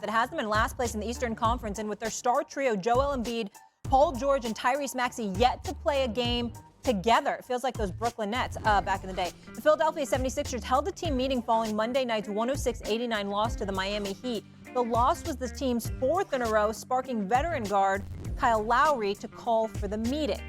that has them in last place in the Eastern Conference, and with their star trio, Joel Embiid, Paul George, and Tyrese Maxey yet to play a game together. It feels like those Brooklyn Nets back in the day. The Philadelphia 76ers held a team meeting following Monday night's 106-89 loss to the Miami Heat. The loss was the team's fourth in a row, sparking veteran guard Kyle Lowry to call for the meeting.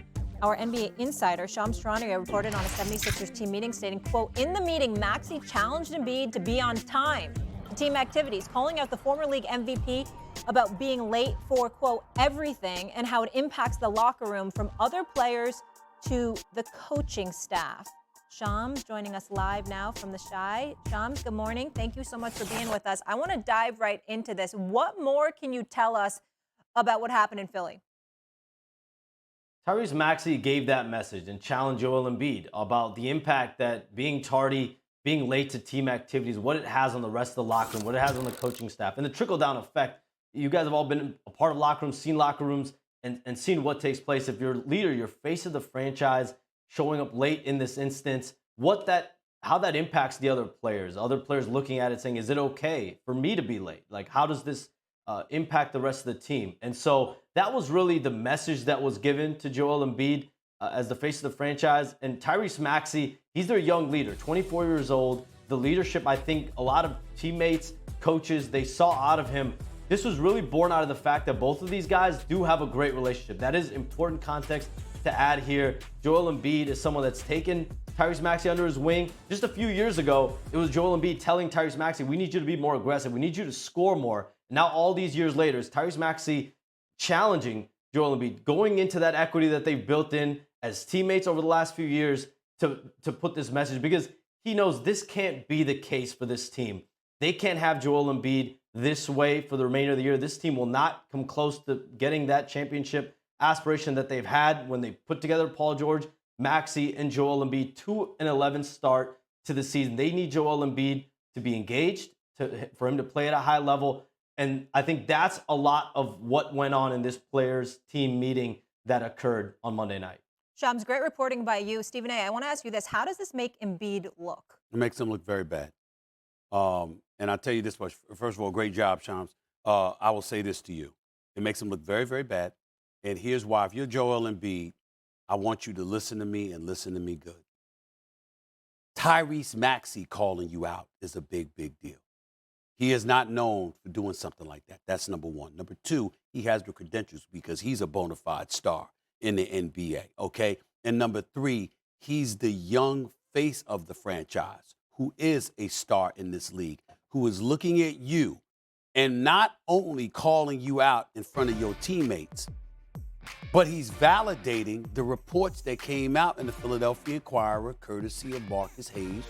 Our NBA insider, Shams Charania, reported on a 76ers team meeting stating, quote, in the meeting, Maxey challenged Embiid to be on time to team activities, calling out the former league MVP about being late for, quote, everything and how it impacts the locker room from other players to the coaching staff. Shams joining us live now from the Shy. Shams, good morning. Thank you so much for being with us. I want to dive right into this. What more can you tell us about what happened in Philly? Tyrese Maxey gave that message and challenged Joel Embiid about the impact that being tardy, being late to team activities, what it has on the rest of the locker room, what it has on the coaching staff, and the trickle-down effect. You guys have all been a part of locker rooms, seen locker rooms, and seen what takes place. If you're a leader, you're face of the franchise, showing up late in this instance, how that impacts the other players looking at it saying, is it okay for me to be late? Like, how does this impact the rest of the team? And so that was really the message that was given to Joel Embiid as the face of the franchise. And Tyrese Maxey, he's their young leader, 24 years old. The leadership, I think a lot of teammates, coaches, they saw out of him. This was really born out of the fact that both of these guys do have a great relationship. That is important context to add here. Joel Embiid is someone that's taken Tyrese Maxey under his wing. Just a few years ago, it was Joel Embiid telling Tyrese Maxey, we need you to be more aggressive. We need you to score more. Now, all these years later, it's Tyrese Maxey challenging Joel Embiid, going into that equity that they've built in as teammates over the last few years to put this message, because he knows this can't be the case for this team. They can't have Joel Embiid this way for the remainder of the year. This team will not come close to getting that championship aspiration that they've had when they put together Paul George, Maxey, and Joel Embiid. 2-11 start to the season. They need Joel Embiid to be engaged, for him to play at a high level. And I think that's a lot of what went on in this players' team meeting that occurred on Monday night. Shams, great reporting by you. Stephen A., I want to ask you this. How does this make Embiid look? It makes him look very bad. And I'll tell you this much. First of all, great job, Shams. I will say this to you. It makes him look very, very bad. And here's why. If you're Joel Embiid, I want you to listen to me and listen to me good. Tyrese Maxey calling you out is a big, big deal. He is not known for doing something like that. That's number one. Number two, he has the credentials because he's a bona fide star in the NBA, okay? And number three, he's the young face of the franchise who is a star in this league, who is looking at you and not only calling you out in front of your teammates, but he's validating the reports that came out in the Philadelphia Inquirer, courtesy of Marcus Hayes,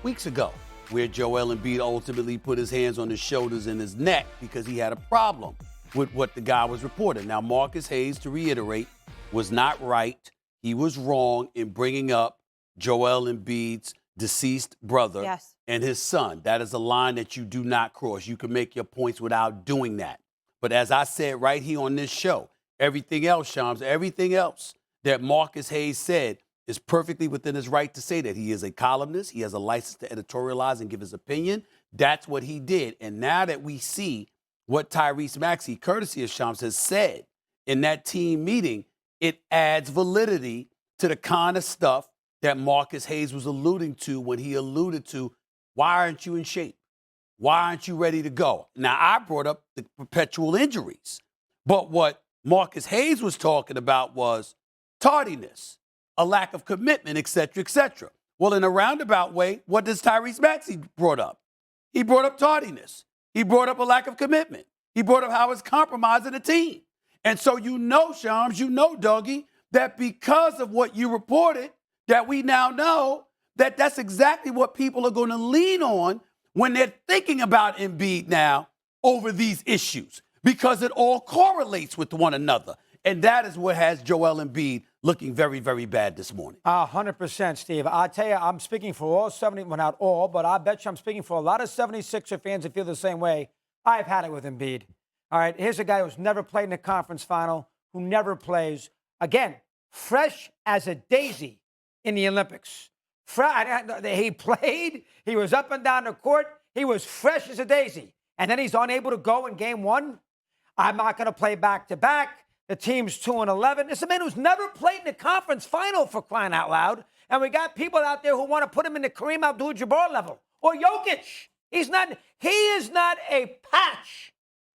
weeks ago, where Joel Embiid ultimately put his hands on his shoulders and his neck because he had a problem with what the guy was reporting. Now, Marcus Hayes, to reiterate, was not right. He was wrong in bringing up Joel Embiid's deceased brother and his son. That is a line that you do not cross. You can make your points without doing that. But as I said right here on this show, everything else, Shams, everything else that Marcus Hayes said is perfectly within his right to say that. He is a columnist. He has a license to editorialize and give his opinion. That's what he did. And now that we see what Tyrese Maxey, courtesy of Shams, has said in that team meeting, it adds validity to the kind of stuff that Marcus Hayes was alluding to when he alluded to, why aren't you in shape? Why aren't you ready to go? Now, I brought up the perpetual injuries. But what Marcus Hayes was talking about was tardiness, a lack of commitment, et cetera, et cetera. Well, in a roundabout way, what does Tyrese Maxey brought up? He brought up tardiness. He brought up a lack of commitment. He brought up how it's compromising the team. And so you know, Shams, you know, Dougie, that because of what you reported, that we now know that that's exactly what people are going to lean on when they're thinking about Embiid now over these issues, because it all correlates with one another. And that is what has Joel Embiid looking very, very bad this morning. 100%, Steve. I tell you, I'm speaking for all 70, well, not all, but I bet you I'm speaking for a lot of 76er fans that feel the same way. I've had it with Embiid. All right, here's a guy who's never played in a conference final, who never plays. Again, fresh as a daisy in the Olympics. He played. He was up and down the court. He was fresh as a daisy. and then he's unable to go in game one. I'm not going to play back-to-back. The team's 2-11. This is a man who's never played in the conference final, for crying out loud. And we got people out there who want to put him in the Kareem Abdul-Jabbar level or Jokic. He is not a patch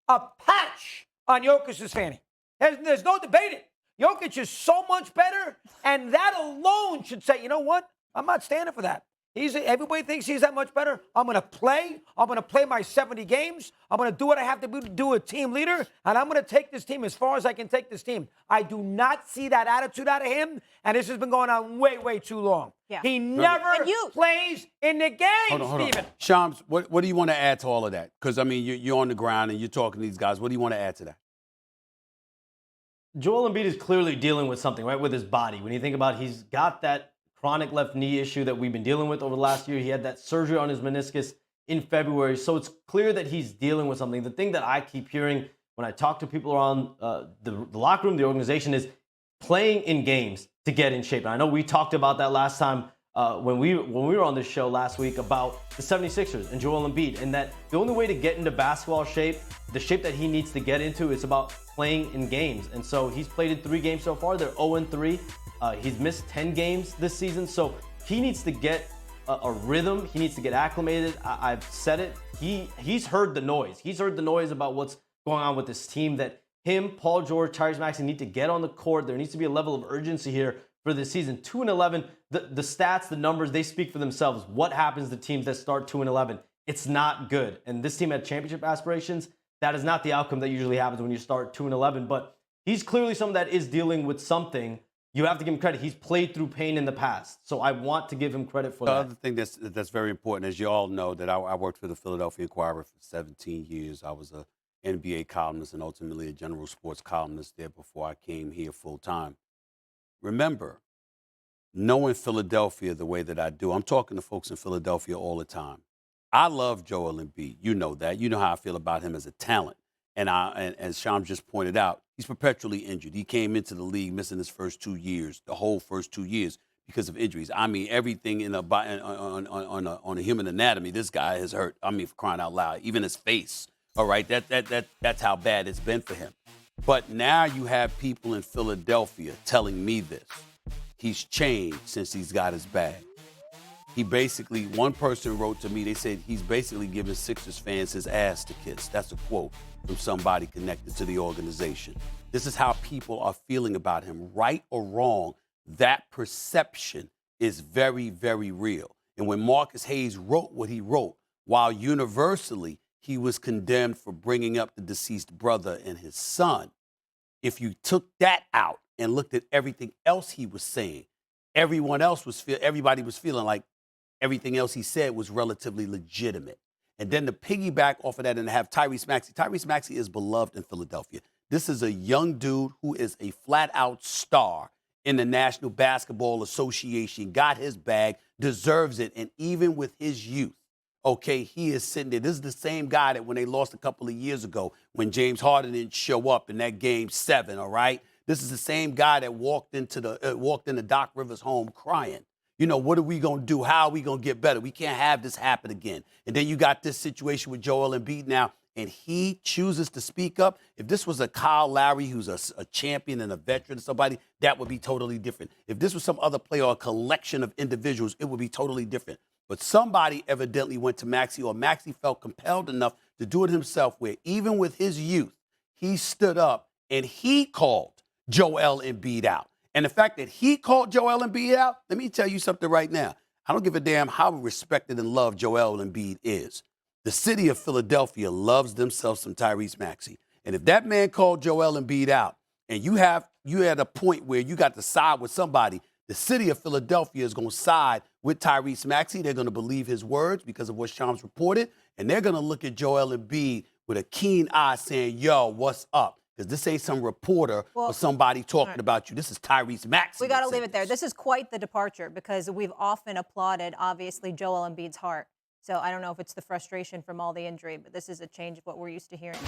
on Jokic's fanny. There's no debating. Jokic is so much better, and that alone should say, you know what? I'm not standing for that. Everybody thinks he's that much better. I'm going to play. I'm going to play my 70 games. I'm going to do what I have to do a team leader, and I'm going to take this team as far as I can take this team. I do not see that attitude out of him, and this has been going on way, way too long. Yeah. He never plays in the game, hold on. Steven. Shams, what do you want to add to all of that? Because, I mean, you're on the ground and you're talking to these guys. What do you want to add to that? Joel Embiid is clearly dealing with something, right, with his body. When you think about it, he's got that chronic left knee issue that we've been dealing with over the last year. He had that surgery on his meniscus in February. So it's clear that he's dealing with something. The thing that I keep hearing when I talk to people around the locker room, the organization, is playing in games to get in shape. And I know we talked about that last time when we were on this show last week about the 76ers and Joel Embiid, and that the only way to get into basketball shape, the shape that he needs to get into, is about playing in games. And so he's played in 3 games so far. They're 0-3. He's missed 10 games this season. So he needs to get a rhythm. He needs to get acclimated. I've said it. He's heard the noise. He's heard the noise about what's going on with this team, that him, Paul George, Tyrese Maxey need to get on the court. There needs to be a level of urgency here for this season. 2-11, the stats, the numbers, they speak for themselves. What happens to teams that start 2-11? It's not good. And this team had championship aspirations. That is not the outcome that usually happens when you start 2-11. But he's clearly someone that is dealing with something. You have to give him credit. He's played through pain in the past. So I want to give him credit for that. The other thing that's very important, as you all know, that I worked for the Philadelphia Inquirer for 17 years. I was a NBA columnist and ultimately a general sports columnist there before I came here full time. Remember, knowing Philadelphia the way that I do, I'm talking to folks in Philadelphia all the time. I love Joel Embiid. You know that. You know how I feel about him as a talent. And as Shams just pointed out, he's perpetually injured. He came into the league missing his first 2 years, the whole first 2 years, because of injuries. I mean, everything on a human anatomy, this guy has hurt. I mean, for crying out loud, even his face. All right, that's how bad it's been for him. But now you have people in Philadelphia telling me this. He's changed since he's got his bag. He basically, one person wrote to me, they said he's basically giving Sixers fans his ass to kiss. That's a quote from somebody connected to the organization. This is how people are feeling about him. Right or wrong, that perception is very, very real. And when Marcus Hayes wrote what he wrote, while universally he was condemned for bringing up the deceased brother and his son, if you took that out and looked at everything else he was saying, everybody was feeling like everything else he said was relatively legitimate. And then to piggyback off of that and have Tyrese Maxey. Tyrese Maxey is beloved in Philadelphia. This is a young dude who is a flat-out star in the National Basketball Association, got his bag, deserves it, and even with his youth, okay, he is sitting there. This is the same guy that when they lost a couple of years ago, when James Harden didn't show up in that Game 7, all right? This is the same guy that walked into Doc Rivers' home crying. You know, what are we going to do? How are we going to get better? We can't have this happen again. And then you got this situation with Joel Embiid now, and he chooses to speak up. If this was a Kyle Lowry, who's a champion and a veteran, somebody, that would be totally different. If this was some other player or a collection of individuals, it would be totally different. But somebody evidently went to Maxey, or Maxey felt compelled enough to do it himself, where even with his youth, he stood up and he called Joel Embiid out. And the fact that he called Joel Embiid out, let me tell you something right now. I don't give a damn how respected and loved Joel Embiid is. The city of Philadelphia loves themselves some Tyrese Maxey. And if that man called Joel Embiid out, and you at a point where you got to side with somebody, the city of Philadelphia is going to side with Tyrese Maxey. They're going to believe his words because of what Shams reported. And they're going to look at Joel Embiid with a keen eye saying, yo, what's up? Because this ain't some reporter or somebody talking about you. This is Tyrese Maxey. We got to leave it there. This is quite the departure because we've often applauded, obviously, Joel Embiid's heart. So I don't know if it's the frustration from all the injury, but this is a change of what we're used to hearing.